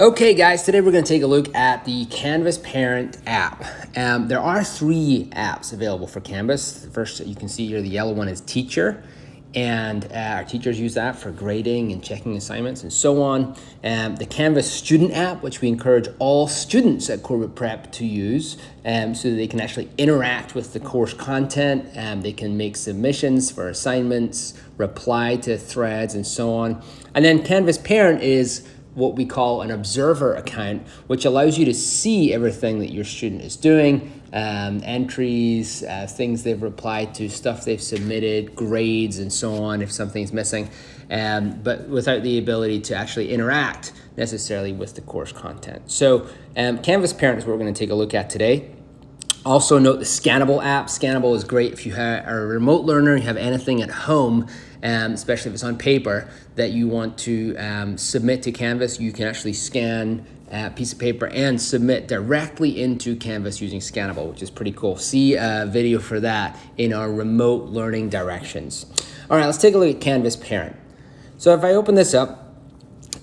Okay guys, today we're going to take a look at the Canvas Parent app. There are 3 apps available for Canvas. The first you can see here, the yellow one is Teacher, and our teachers use that for grading and checking assignments and so on. The Canvas Student app, which we encourage all students at Corbett Prep to use so that they can actually interact with the course content. They can make submissions for assignments, reply to threads and so on. And then Canvas Parent is what we call an observer account, which allows you to see everything that your student is doing, entries, things they've replied to, stuff they've submitted, grades, and so on if something's missing, but without the ability to actually interact necessarily with the course content. So Canvas Parent is what we're going to take a look at today. Also note the Scannable app. Scannable is great if you are a remote learner, you have anything at home, especially if it's on paper, that you want to submit to Canvas. You can actually scan a piece of paper and submit directly into Canvas using Scannable, which is pretty cool. See a video for that in our remote learning directions. All right, let's take a look at Canvas Parent. So if I open this up,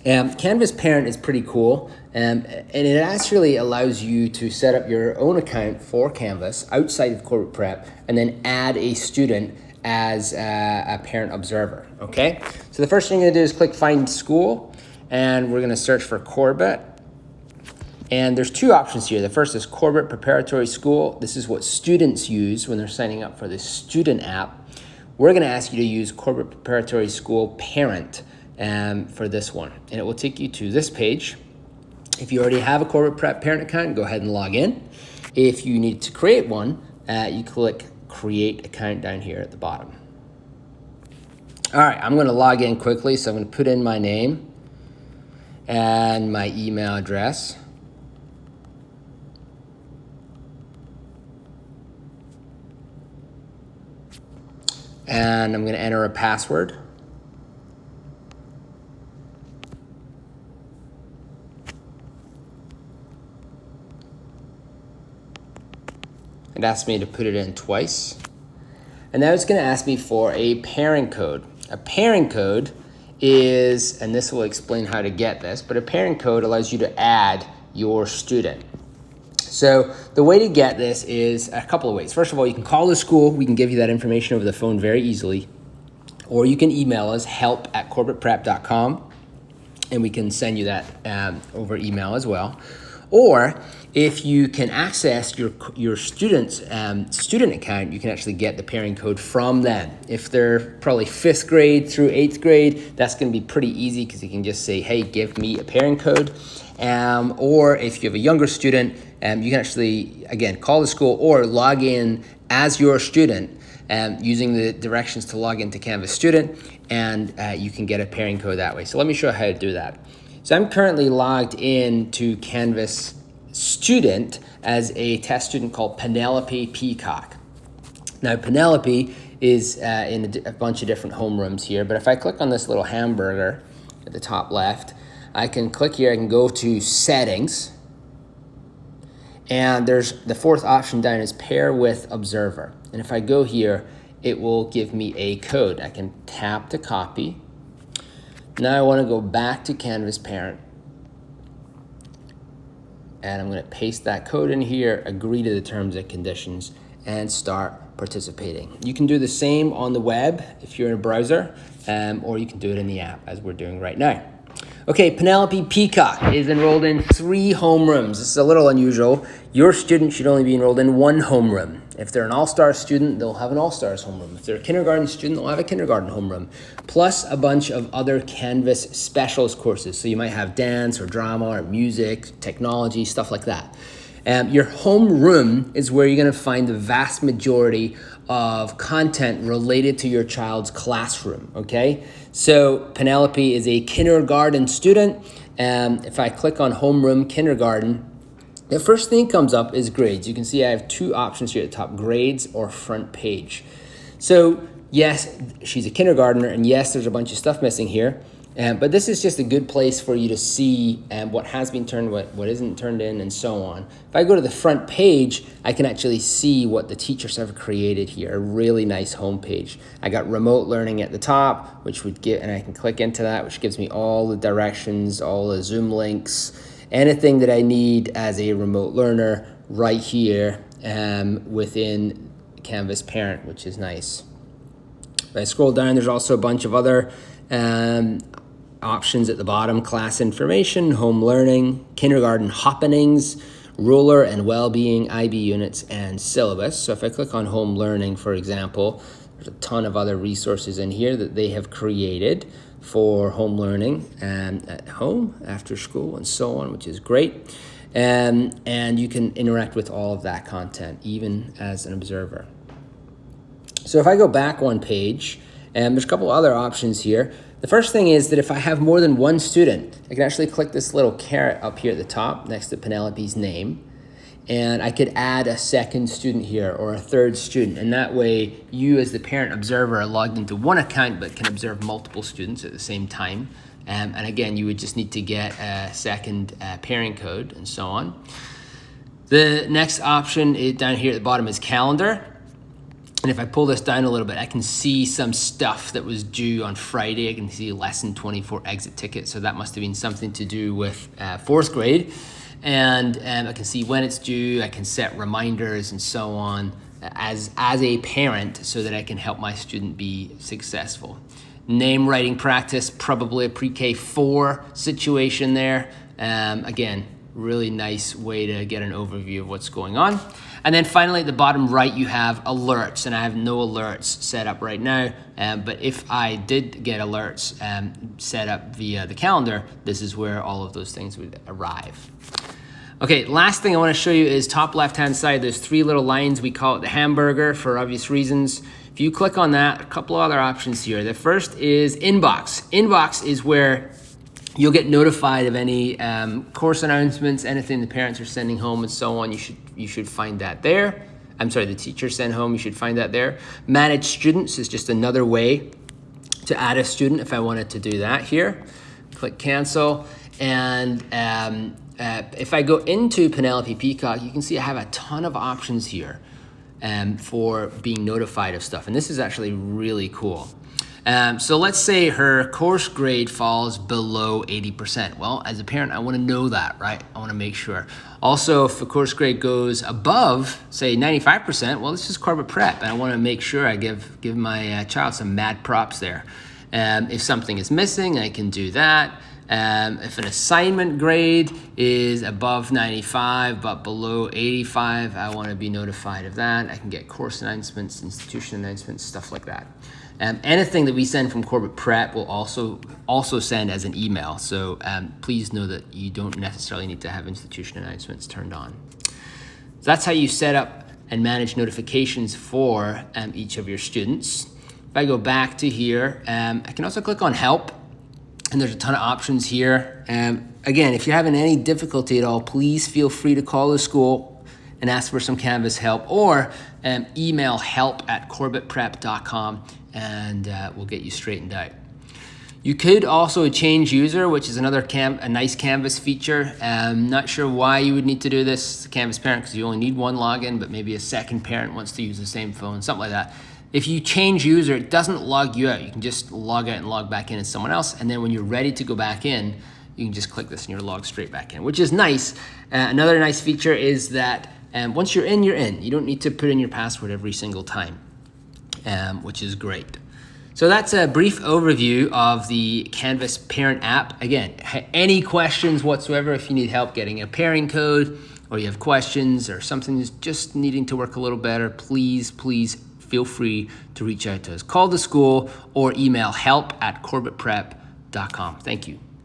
Canvas Parent is pretty cool, and it actually allows you to set up your own account for Canvas outside of Corbett Prep and then add a student as a parent observer, okay? So the first thing you're gonna do is click Find School, and we're gonna search for Corbett. And there's 2 options here. The first is Corbett Preparatory School. This is what students use when they're signing up for the student app. We're gonna ask you to use Corbett Preparatory School Parent for this one, and it will take you to this page. If you already have a Corbett Prep Parent account, go ahead and log in. If you need to create one, you click Create Account down here at the bottom. All right, I'm going to log in quickly, so I'm going to put in my name and my email address. And I'm going to enter a password. It asked me to put it in twice. And now it's going to ask me for a pairing code. A pairing code is, and this will explain how to get this, but a pairing code allows you to add your student. So the way to get this is a couple of ways. First of all, you can call the school. We can give you that information over the phone very easily. Or you can email us, help@corbettprep.com, and we can send you that over email as well. Or if you can access your student's student account, you can actually get the pairing code from them. If they're probably 5th grade through 8th grade, that's going to be pretty easy because you can just say, hey, give me a pairing code. Or if you have a younger student, you can actually, again, call the school or log in as your student using the directions to log into Canvas Student, and you can get a pairing code that way. So let me show you how to do that. So I'm currently logged in to Canvas Student as a test student called Penelope Peacock. Now Penelope is in a bunch of different homerooms here, but if I click on this little hamburger at the top left, I can click here, I can go to Settings, and there's the 4th option down is Pair with Observer. And if I go here, it will give me a code. I can tap to copy. Now I want to go back to Canvas Parent, and I'm going to paste that code in here, agree to the terms and conditions, and start participating. You can do the same on the web if you're in a browser, or you can do it in the app as we're doing right now. Okay, Penelope Peacock is enrolled in 3 homerooms. This is a little unusual. Your student should only be enrolled in 1 homeroom. If they're an all-star student, they'll have an all-stars homeroom. If they're a kindergarten student, they'll have a kindergarten homeroom, plus a bunch of other Canvas specialist courses. So you might have dance or drama or music, technology, stuff like that. Your homeroom is where you're going to find the vast majority of content related to your child's classroom, okay? So Penelope is a kindergarten student. If I click on homeroom kindergarten, the first thing that comes up is grades. You can see I have 2 options here at the top, grades or front page. So yes, she's a kindergartner, and yes, there's a bunch of stuff missing here. But this is just a good place for you to see what has been turned, what isn't turned in, and so on. If I go to the front page, I can actually see what the teachers have created here. A really nice homepage. I got remote learning at the top, which would give, and I can click into that, which gives me all the directions, all the Zoom links, anything that I need as a remote learner right here within Canvas Parent, which is nice. If I scroll down, there's also a bunch of other options at the bottom: class information, home learning, kindergarten happenings, ruler and well-being, IB units, and syllabus. So if I click on home learning, for example, there's a ton of other resources in here that they have created for home learning at home, after school, and so on, which is great. And you can interact with all of that content, even as an observer. So if I go back one page, there's a couple other options here. The first thing is that if I have more than one student, I can actually click this little caret up here at the top next to Penelope's name, and I could add a second student here or a third student, and that way you as the parent observer are logged into one account but can observe multiple students at the same time. And again, you would just need to get a second pairing code and so on. The next option is down here at the bottom is calendar. And if I pull this down a little bit, I can see some stuff that was due on Friday. I can see lesson 24 exit ticket. So that must have been something to do with fourth grade. And I can see when it's due. I can set reminders and so on as a parent so that I can help my student be successful. Name writing practice, probably a pre-K 4 situation there. Again, really nice way to get an overview of what's going on. And then finally at the bottom right, you have alerts, and I have no alerts set up right now. But if I did get alerts set up via the calendar, this is where all of those things would arrive. Okay, last thing I want to show you is top left-hand side. There's three little lines. We call it the hamburger for obvious reasons. If you click on that, a couple of other options here. The first is inbox. Inbox is where you'll get notified of any course announcements, anything the parents are sending home and so on. You should find that there. I'm sorry, the teachers send home, you should find that there. Manage students is just another way to add a student if I wanted to do that here. Click cancel. And if I go into Penelope Peacock, you can see I have a ton of options here for being notified of stuff. And this is actually really cool. So let's say her course grade falls below 80%. Well, as a parent, I want to know that, right? I want to make sure. Also, if the course grade goes above, say 95%, well, this is Corbett Prep, and I want to make sure I give my child some mad props there. If something is missing, I can do that. If an assignment grade is above 95 but below 85, I want to be notified of that. I can get course announcements, institution announcements, stuff like that. Anything that we send from Corbett Prep will also send as an email. So please know that you don't necessarily need to have institution announcements turned on. So that's how you set up and manage notifications for each of your students. If I go back to here, I can also click on help, and there's a ton of options here. Again, if you're having any difficulty at all, please feel free to call the school and ask for some Canvas help, or email help@corbettprep.com, and we'll get you straightened out. You could also change user, which is another a nice Canvas feature. Not sure why you would need to do this, Canvas parent, because you only need one login, but maybe a second parent wants to use the same phone, something like that. If you change user, it doesn't log you out. You can just log out and log back in as someone else, and then when you're ready to go back in, you can just click this and you're logged straight back in, which is nice. Another nice feature is that once you're in, you're in. You don't need to put in your password every single time, which is great. So that's a brief overview of the Canvas Parent app. Again, any questions whatsoever, if you need help getting a pairing code, or you have questions, or something is just needing to work a little better, please feel free to reach out to us. Call the school or email help@corbettprep.com. Thank you.